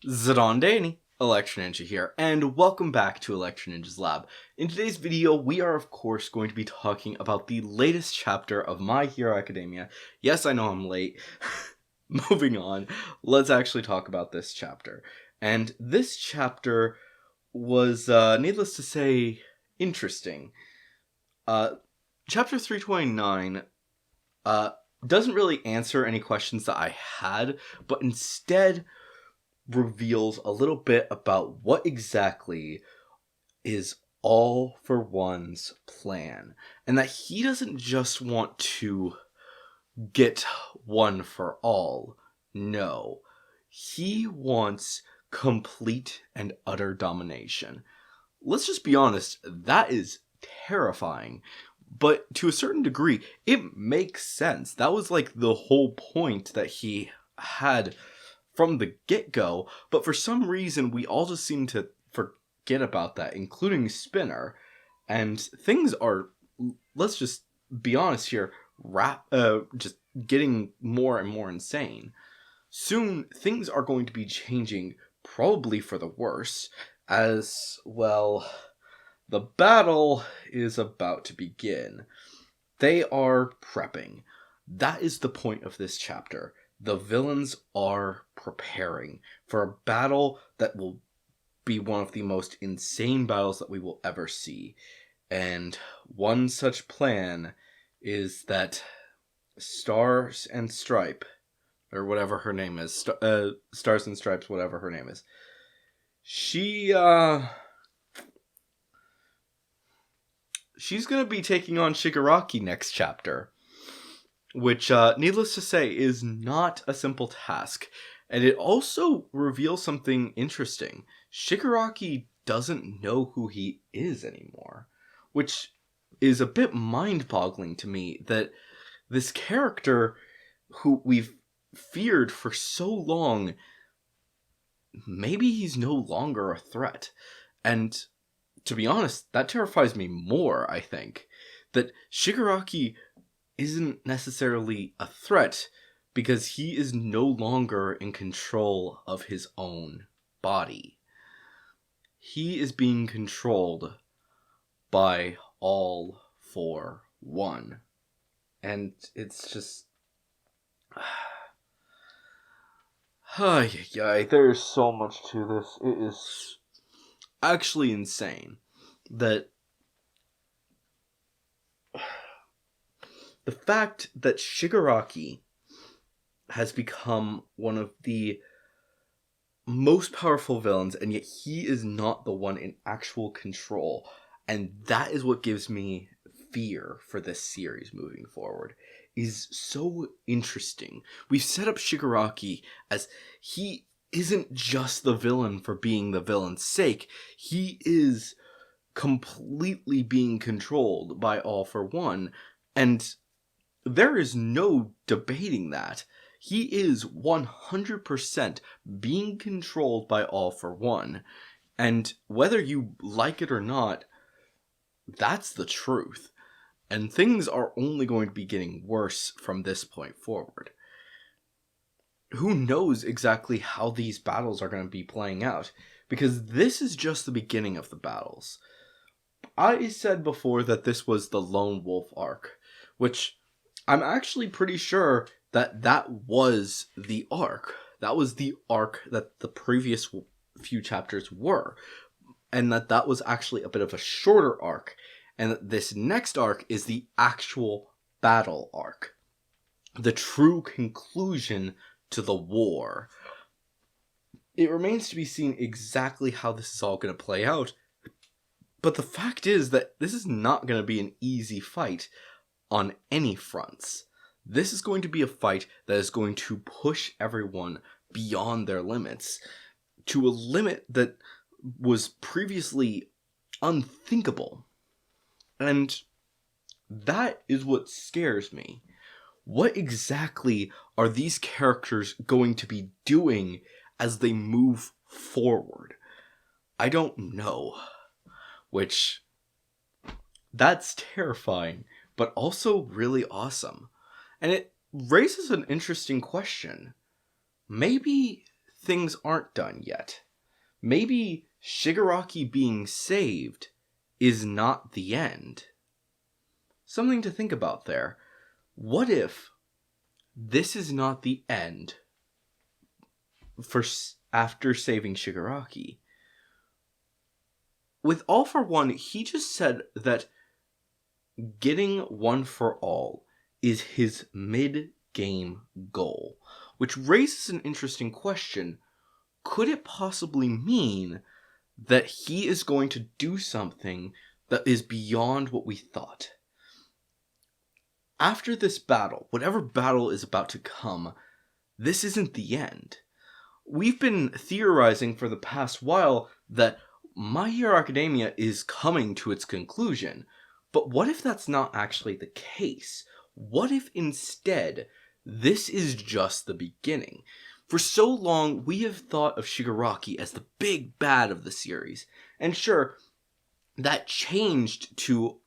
Zidane, Electro Ninja here, and welcome back to Electro Ninja's Lab. In today's video, we are of course going to be talking about the latest chapter of My Hero Academia. Yes, I know I'm late. Moving on, let's actually talk about this chapter. And this chapter was, needless to say, interesting. Chapter 329, doesn't really answer any questions that I had, but instead reveals a little bit about what exactly is All for One's plan. And that he doesn't just want to get one for all. No. He wants complete and utter domination. Let's just be honest, that is terrifying. But to a certain degree, it makes sense. That was like the whole point that he had from the get-go, but for some reason we all just seem to forget about that, including Spinner, and things are, let's just be honest here, just getting more and more insane. Soon, things are going to be changing, probably for the worse, as, well, the battle is about to begin. They are prepping. That is the point of this chapter. The villains are preparing for a battle that will be one of the most insane battles that we will ever see. And one such plan is that Stars and Stripe, or whatever her name is, Stars and Stripes, whatever her name is, she's gonna be taking on Shigaraki next chapter. Which, needless to say, is not a simple task. And it also reveals something interesting. Shigaraki doesn't know who he is anymore. Which is a bit mind-boggling to me, that this character who we've feared for so long, maybe he's no longer a threat. And to be honest, that terrifies me more, I think. That Shigaraki isn't necessarily a threat because he is no longer in control of his own body. He is being controlled by All for One. And it's just... there's so much to this. It is actually insane that the fact that Shigaraki has become one of the most powerful villains, and yet he is not the one in actual control. And that is what gives me fear for this series moving forward. Is so interesting. We've set up Shigaraki as he isn't just the villain for being the villain's sake. He is completely being controlled by All for One. And there is no debating that. He is 100% being controlled by All for One. And whether you like it or not, that's the truth. And things are only going to be getting worse from this point forward. Who knows exactly how these battles are going to be playing out? Because this is just the beginning of the battles. I said before that this was the Lone Wolf arc, which I'm actually pretty sure that was the arc. That was the arc that the previous few chapters were. And that was actually a bit of a shorter arc. And that this next arc is the actual battle arc. The true conclusion to the war. It remains to be seen exactly how this is all going to play out. But the fact is that this is not going to be an easy fight on any fronts. This is going to be a fight that is going to push everyone beyond their limits, to a limit that was previously unthinkable. And that is what scares me. What exactly are these characters going to be doing as they move forward? I don't know. Which, that's terrifying, but also really awesome. And it raises an interesting question. Maybe things aren't done yet. Maybe Shigaraki being saved is not the end. Something to think about there. What if this is not the end after saving Shigaraki? With All for One, he just said that getting One for All is his mid-game goal, which raises an interesting question. Could it possibly mean that he is going to do something that is beyond what we thought? After this battle, whatever battle is about to come, this isn't the end. We've been theorizing for the past while that My Hero Academia is coming to its conclusion, but what if that's not actually the case? What if instead this is just the beginning? For so long, we have thought of Shigaraki as the big bad of the series, and sure, that changed to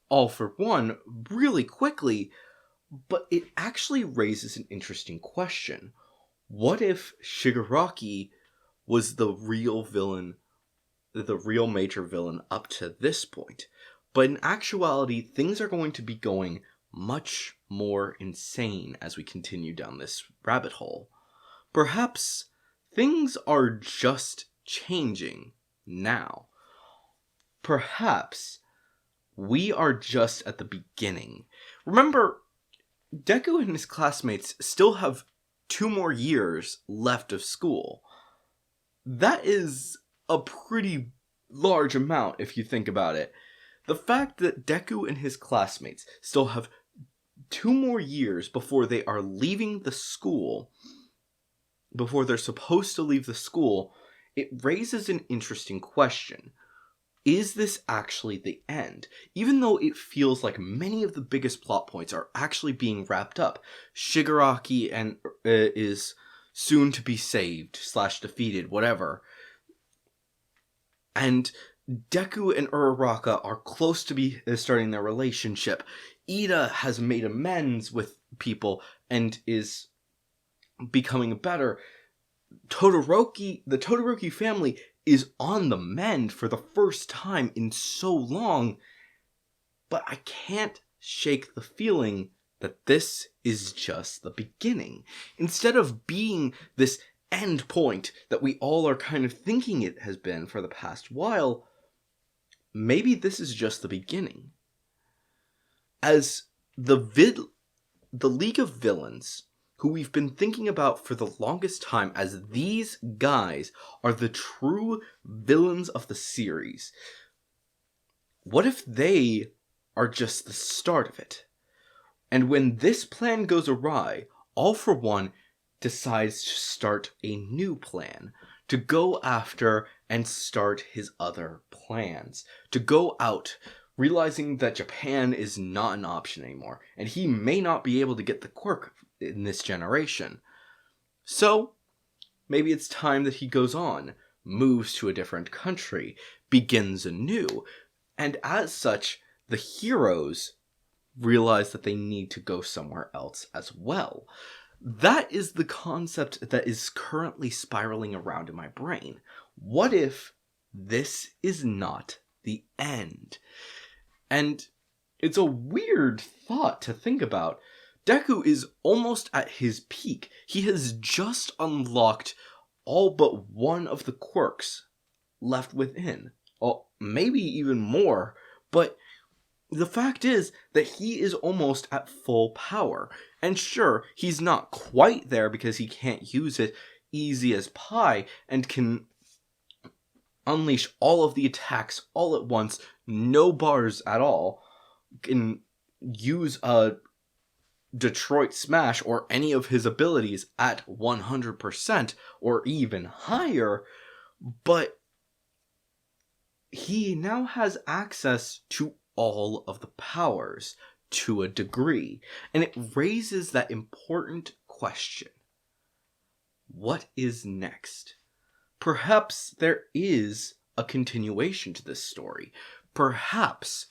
All for One really quickly, but it actually raises an interesting question. What if Shigaraki was the real villain, the real major villain up to this point? But in actuality, things are going to be going much more insane as we continue down this rabbit hole. Perhaps things are just changing now. Perhaps we are just at the beginning. Remember, Deku and his classmates still have 2 more years left of school. That is a pretty large amount if you think about it. The fact that Deku and his classmates still have 2 more years before they are leaving the school, before they're supposed to leave the school, it raises an interesting question. Is this actually the end? Even though it feels like many of the biggest plot points are actually being wrapped up, Shigaraki is soon to be saved / defeated, whatever. And Deku and Uraraka are close to be starting their relationship. Ida has made amends with people and is becoming better. The Todoroki family is on the mend for the first time in so long, but I can't shake the feeling that this is just the beginning. Instead of being this end point that we all are kind of thinking it has been for the past while, maybe this is just the beginning. As the League of Villains, who we've been thinking about for the longest time as these guys are the true villains of the series, what if they are just the start of it? And when this plan goes awry, All for One decides to start a new plan, to go after and start his other plans, to go out, realizing that Japan is not an option anymore, and he may not be able to get the quirk in this generation. So, maybe it's time that he goes on, moves to a different country, begins anew, and as such, the heroes realize that they need to go somewhere else as well. That is the concept that is currently spiraling around in my brain. What if this is not the end? And it's a weird thought to think about. Deku is almost at his peak. He has just unlocked all but one of the quirks left within. Well, maybe even more, but the fact is that he is almost at full power. And sure, he's not quite there because he can't use it easy as pie and can unleash all of the attacks all at once, no bars at all, can use a Detroit Smash or any of his abilities at 100% or even higher, but he now has access to all of the powers to a degree, and it raises that important question. What is next? Perhaps there is a continuation to this story. Perhaps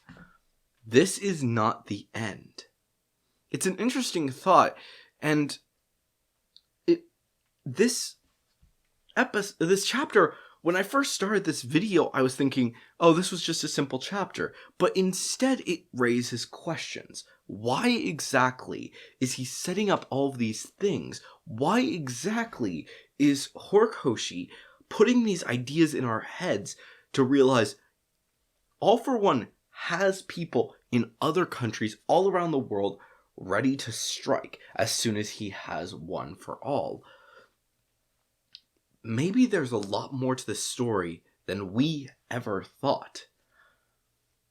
this is not the end. It's an interesting thought, and this this chapter, when I first started this video, I was thinking, oh, this was just a simple chapter. But instead, it raises questions. Why exactly is he setting up all of these things? Why exactly is Horikoshi putting these ideas in our heads to realize All for One has people in other countries all around the world ready to strike as soon as he has One for All? Maybe there's a lot more to this story than we ever thought.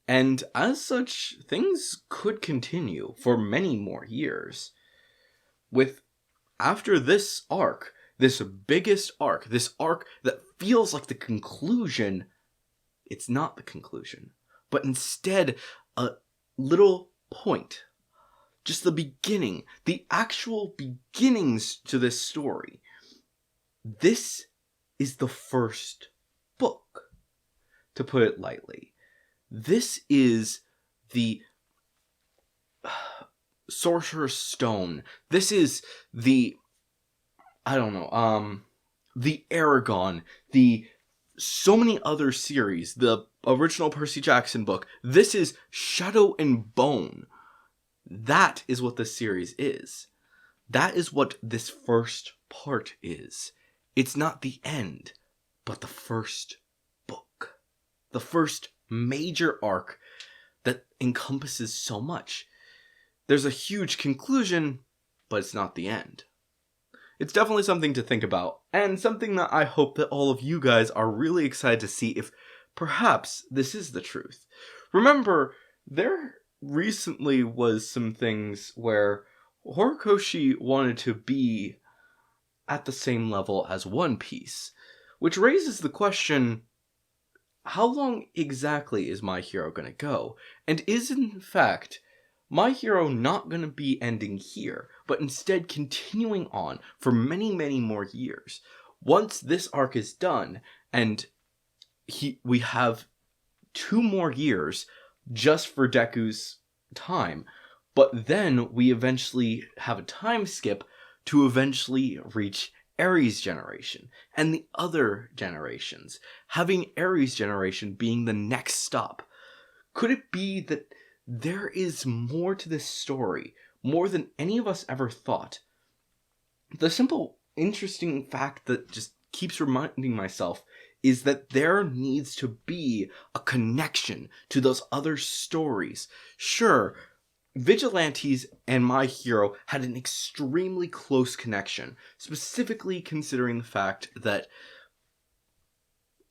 And as such, things could continue for many more years. After this arc, this biggest arc, this arc that feels like the conclusion, it's not the conclusion, but instead a little point. Just the beginning, the actual beginnings to this story. This is the first book, to put it lightly. This is the Sorcerer's Stone. This is the, the Aragon, the so many other series, the original Percy Jackson book. This is Shadow and Bone. That is what this series is. That is what this first part is. It's not the end, but the first book. The first major arc that encompasses so much. There's a huge conclusion, but it's not the end. It's definitely something to think about, and something that I hope that all of you guys are really excited to see if perhaps this is the truth. Remember, there recently was some things where Horikoshi wanted to be at the same level as One Piece, which raises the question, how long exactly is My Hero gonna go? And is in fact My Hero not gonna be ending here, but instead continuing on for many, many more years? Once this arc is done, and we have 2 more years just for Deku's time, but then we eventually have a time skip to eventually reach Ares' generation and the other generations, having Ares' generation being the next stop. Could it be that there is more to this story, more than any of us ever thought? The simple, interesting fact that just keeps reminding myself is that there needs to be a connection to those other stories. Sure, Vigilantes and My Hero had an extremely close connection, specifically considering the fact that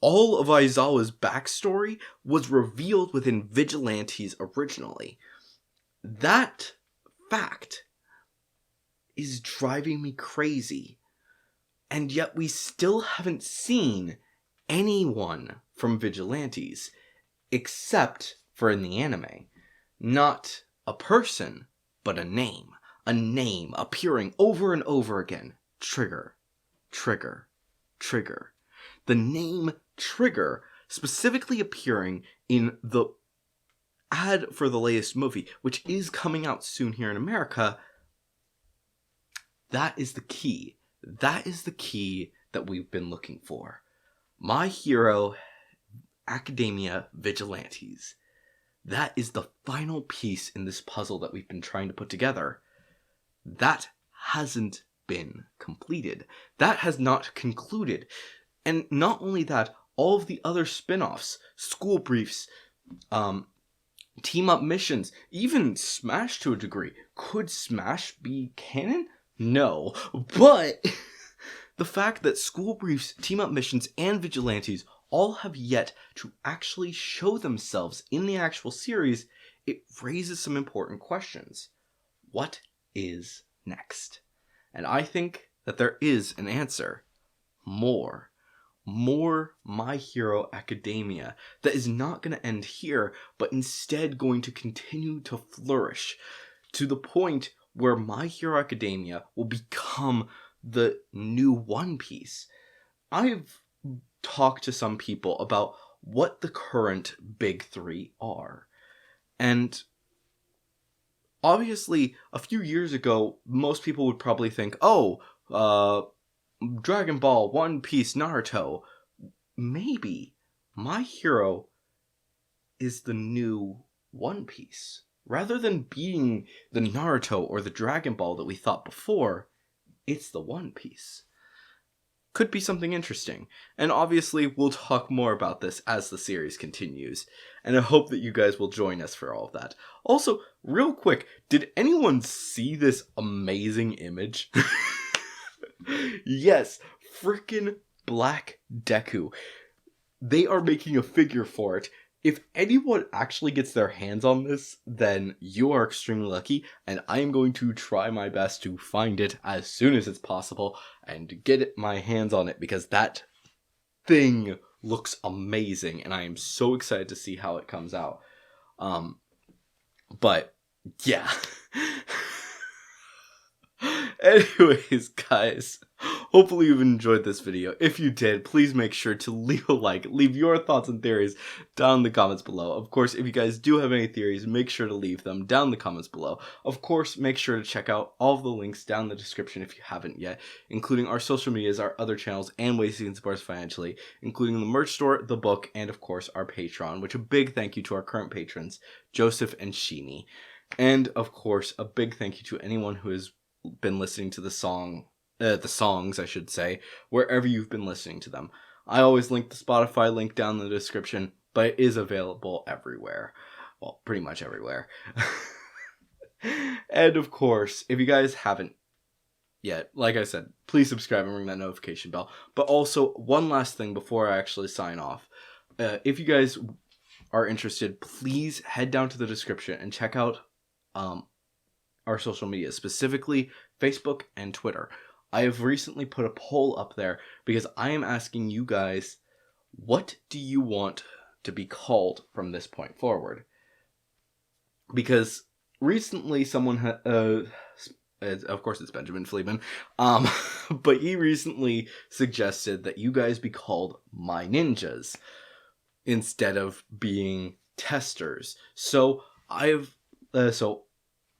all of Aizawa's backstory was revealed within Vigilantes originally. That fact is driving me crazy, and yet we still haven't seen anyone from Vigilantes, except for in the anime. Not a person, but a name appearing over and over again. Trigger, Trigger, Trigger. The name Trigger specifically appearing in the ad for the latest movie, which is coming out soon here in America. That is the key. That is the key that we've been looking for. My Hero Academia Vigilantes. That is the final piece in this puzzle that we've been trying to put together. That hasn't been completed. That has not concluded. And not only that, all of the other spin-offs, school briefs, team-up missions, even Smash to a degree. Could Smash be canon? No. But the fact that school briefs, team-up missions, and Vigilantes all have yet to actually show themselves in the actual series, it raises some important questions. What is next? And I think that there is an answer. More My Hero Academia that is not going to end here, but instead going to continue to flourish to the point where My Hero Academia will become the new One Piece. I've talked to some people about what the current big 3 are. And obviously, a few years ago, most people would probably think, Dragon Ball, One Piece, Naruto, maybe my hero is the new One Piece. Rather than being the Naruto or the Dragon Ball that we thought before, it's the One Piece. Could be something interesting. And obviously, we'll talk more about this as the series continues. And I hope that you guys will join us for all of that. Also, real quick, did anyone see this amazing image? Yes, frickin' Black Deku. They are making a figure for it. If anyone actually gets their hands on this, then you are extremely lucky, and I am going to try my best to find it as soon as it's possible and get my hands on it, because that thing looks amazing, and I am so excited to see how it comes out. But yeah. Anyways, guys, hopefully you've enjoyed this video. If you did, please make sure to leave a like, leave your thoughts and theories down in the comments below. Of course, if you guys do have any theories, make sure to leave them down in the comments below. Of course, make sure to check out all of the links down in the description if you haven't yet, including our social medias, our other channels, and ways you can support us financially, including the merch store, the book, and of course our Patreon, which a big thank you to our current patrons, Joseph and Sheeny. And of course, a big thank you to anyone who has been listening to the songs, I should say, wherever you've been listening to them. I always link the Spotify link down in the description, but it is available everywhere. Well, pretty much everywhere. And of course, if you guys haven't yet, like I said, please subscribe and ring that notification bell. But also, one last thing before I actually sign off. If you guys are interested, please head down to the description and check out our social media, specifically Facebook and Twitter. I have recently put a poll up there because I am asking you guys, what do you want to be called from this point forward? Because recently someone of course it's Benjamin Fleeman, but he recently suggested that you guys be called My Ninjas instead of being testers. So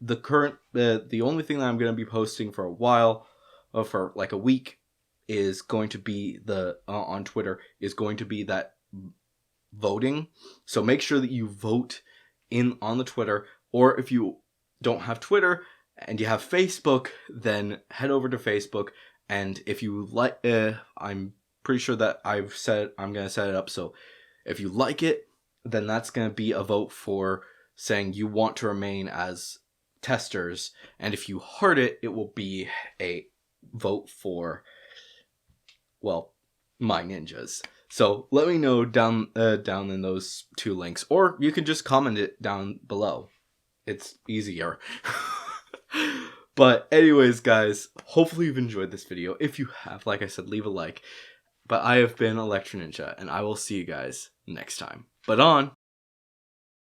the only thing that I'm going to be posting for a while, for like a week, is going to be on Twitter, is going to be that voting. So make sure that you vote on the Twitter, or if you don't have Twitter and you have Facebook, then head over to Facebook. And if you like, I'm pretty sure that I'm going to set it up. So if you like it, then that's going to be a vote for saying you want to remain as testers, and if you heart it, it will be a vote for, well, My Ninjas. So let me know down in those two links, or you can just comment it down below. It's easier. But anyways, guys, hopefully you've enjoyed this video. If you have, like I said, leave a like. But I have been Electro Ninja, and I will see you guys next time. But on!